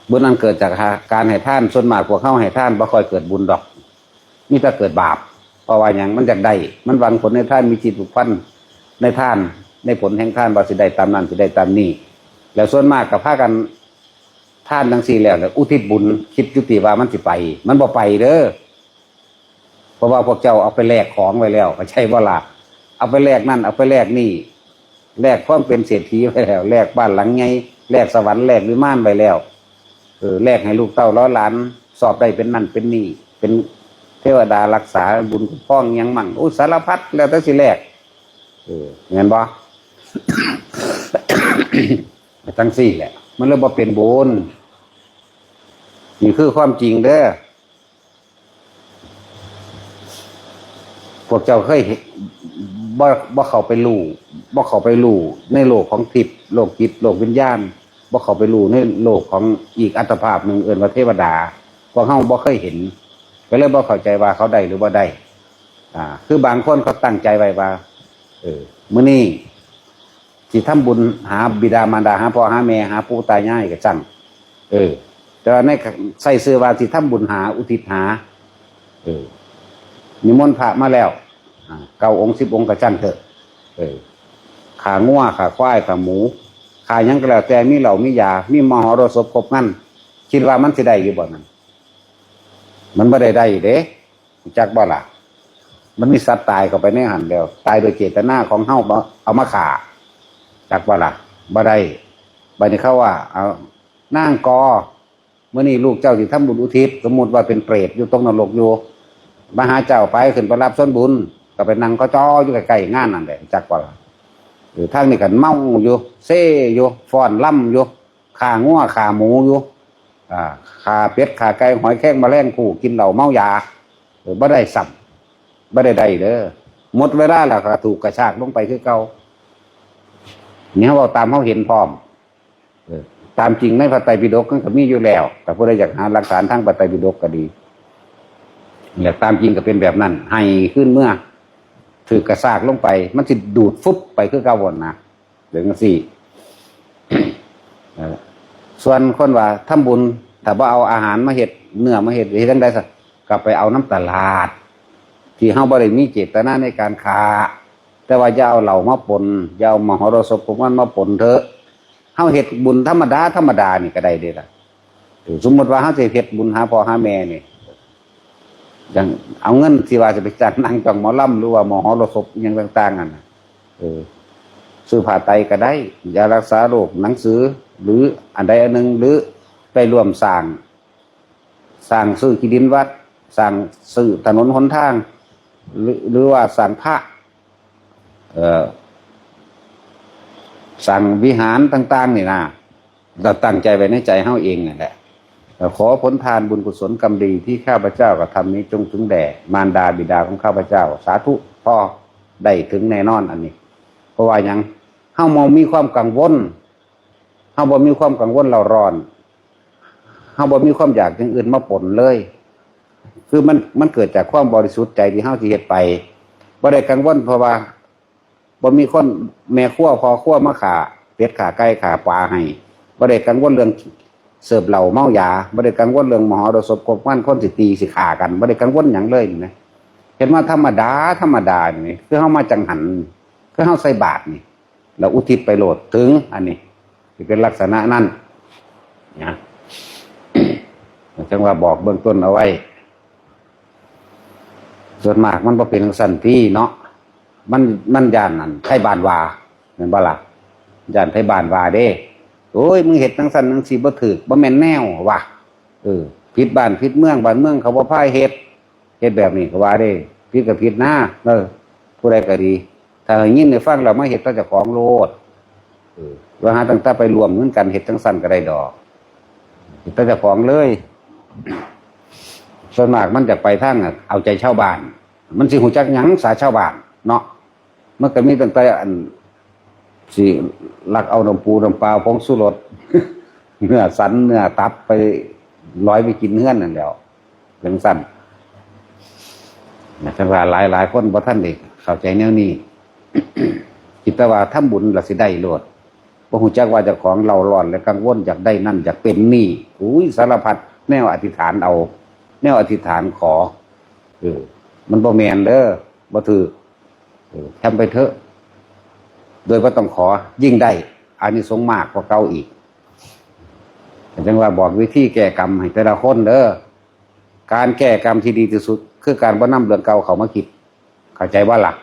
บุญนั้นเกิดจากการให้ท่านส่วนมากพวกเข้าให้ท่านบ่ค่อยเกิดบุญดอกมีแต่เกิดบาปเพราะว่าอย่างมันจากได้มันหวังผลในท่านมีจิตผูกพันในท่านในผลแห่งท่านว่าสิได้ตามนั้นสิได้ตามนี้แล้วส่วนมากกับพากันท่านทั้งสี่แล้วอุทิศบุญคิดยุติว่ามันสิไปมันบ่ไปเด้อเพราะว่าพวกเจ้าเอาไปแลกของไว้แล้วไม่ใช่ว่าล่ะเอาไปแลกนั่นเอาไปแลกนี่แลกความเป็นเศรษฐีไว้แล้วแลกบ้านหลังไงแลกสวรรค์แลกวิมานไว้แล้วแลกให้ลูกเต้าร้อยล้านสอบได้เป็นนั่นเป็นนี่เป็นเทวดารักษาบุญคุ้มครองยังมั่งอุสารพัดแล้วแต่สิแลกเงินบ่ ทั้งสี่แหละมันเลยบ่เป็นบุญนี่คือความจริงเด้อพวกเจ้าเคยบ่เข้าไปรู้บ่เข้าไปรู้ในโลกของทิพย์โลกจิตโลกวิญญาณบ่เข้าไปรู้ในโลกของอีกอัตภาพหนึ่งเอิ้นว่าเทวดาพวกเฮาบ่เคยเห็นก็เลยบ่เข้าใจว่าเขาได้หรือบ่ได้คือบางคนเขาตั้งใจไว้ว่ามื้อนี้สิทำบุญหาบิดามารดาหาพ่อหาแม่หาปู่ตายายก็จังแต่ว่าในใส่ชื่อว่าสิทำบุญหาอุทิศหานิมนต์พระมาแล้ว9 องค์ 10 องค์ก็จังเถอะขางัวขาควายขาหมูขาหยังก็แล้วแต่มีเหล้ามียามีมหรสพครบงั้นคิดว่ามันสิได้อยู่บ่นั่นมันบ่ได้เด้จักบ่ล่ะมันมีสัตว์ตายเข้าไปในหันแล้วตายโดยเจตนาของเฮาเอามาฆ่าจักบ่ล่ะบ่ได้บัดนี้เขาว่าเอานางกอมื้อนี้ลูกเจ้าสิทำบุญอุทิศสมมุติว่าเป็นเปรตอยู่ตรงนรกอยู่มาหาเจ้าไปขึ้นไปรับส่วนบุญก็ไปนั่งก็จ้ออยู่ใกล้ๆงานนั่นแหละจักบ่ล่ะทางนี้กันเมาอยู่เซ่อยู่ฟ้อนล่ำอยู่ขางัวขาหมูอยู่ขาเป็ดขาไก่หอยแครงแมลงผู้กินเหล้าเมายาบ่ได้สับบ่ได้เด้อหมดเวลาแล้วก็ถูกกระชากลงไปคือเก่าเนี่ยเราตามเขาเห็นพร้อมตามจริงในพระไตรปิฎกก็มีอยู่แล้วแต่ผู้ใดอยากหาหลักฐานทางพระไตรปิฎกก็ดีอยากตามจริงก็เป็นแบบนั้นให้ขึ้นเมื่อถือกระซากลงไปมันจะดูดฟุบไปคือเก่าวนนะเดี๋ยวกันสิ ส่วนคนว่าทำบุญถ้าว่าเอาอาหารมาเห็ดเนื้อมาเห็ดทั้งใดสักก็ไปเอาน้ำตลาดที่เฮาบ่ได้มีเจตนาในการค้าแต่ว่าจะเอาเหล่ามาปนจะเอามหรสพของมันมาปนเถอะเฮาเฮ็ดบุญธรรมดานี่ก็ได้เด้ล่ะสมมติว่าเฮาสิเฮ็ดบุญหาพ่อหาแม่นี่อย่างเอาเงินที่ว่าจะไปจัดนั่งจ้องหมอลำหรือว่าหมหรสพอย่างต่างๆนั่นซื้อผ้าไตรก็ได้ยารักษาโรคหนังสือหรืออันใดอันหนึ่งหรือไปร่วมสร้างซื้อที่ดินวัดสร้างซื้อถนนหนทางหรือว่าสร้างพระสร้างวิหารต่างๆนี่นะเราตั้งใจไว้ในใจเฮาเองนั่นแหละขอผลทานบุญกุศลกรรมดีที่ข้าพเจ้ากระทำนี้จงถึงแด่มารดาบิดาของข้าพเจ้าสาธุพ่อได้ถึงแน่นอนอันนี้เพราะว่ายังเฮาบ่มีความกังวลเฮาบ่มีความกังวลเราร้อนเฮาบ่มีความอยากอย่างอื่นมาปนเลยคือมันเกิดจากความบริสุทธิ์ใจที่เฮาสิเฮ็ดไปบ่ได้กังวลเพราะว่าบ่มีคนแม่ครัวพ่อครัวมาฆ่าเป็ดฆ่าไก่ฆ่าปลาให้บ่ได้กังวลเรื่องเสิร์ฟเหล้าเมายาบ่ได้กังวลเรื่องมหรสพครบวันคนสิตีสิฆ่ากันบ่ได้กังวลหยังเลยนี่เห็นว่าธรรมดานี่คือเฮามาจังหันคือเฮาใส่บาตรนี่แล้วอุทิศไปโลดถึงอันนี้สิเป็นลักษณะนั้นนะจังว่าบอกเบื้องต้นเอาไว้ส่วนมากมันบ่เป็นจังซั่นพี่เนาะมันย่านนั่นไทบ้านว่าแม่นบ่ล่ะย่านไทบ้านว่าเด้โอ้ยมึงเฮ็ดจังซั่นจังซี่บ่ถูกบ่แม่นแนวว่ะผิดบ้านผิดเมืองบ้านเมืองเขาบ่พายเฮ็ดแบบนี้ก็ว่าเด้ผิดก็ผิดนะผู้ใดก็ดีถ้ายินได้ฟังแล้วมาเฮ็ดต่อเจ้าของโลดว่าหาตั้งแต่ไปรวมเงินกันเฮ็ดจังซั่นก็ได้ดอกเฮ็ดต่อเจ้าของเลยส่วนมากมันจะไปทางเอาใจชาวบ้านมันสิหูจักหยังสาชาวบ้านเนาะมันก็มีตั้งแต่อันสิลักเอาน้ำปูน้ำปลาผงชูรส เนื้อสันเนื้อตับไปร้อยไปกินเฮือนนั่นแหล้วจังซั่นจังว่าหลายคนบ่ทันได้เข้าใจแนวนี้ คิดแต่ว่าทำบุญแล้วสิได้โลด บ่ฮู้จักว่าเจ้าของเราร้อนและกังวลอยากได้นั่นอยากเป็นนี่อุ้ยสารพัดแนวอธิษฐานเอาแนวอธิษฐานขอมันบ่แม่นเด้อบ่ถือทำไปเถอะโดยบ่ต้องขอยิ่งได้อานิสงส์มากกว่าเก่าอีกจังว่าบอกวิธีแก้กรรมให้แต่ละคนเด้อการแก้กรรมที่ดีที่สุดคือการบ่นำเรื่องเก่าเข้ามาคิดเข้าใจบ่ล่ะ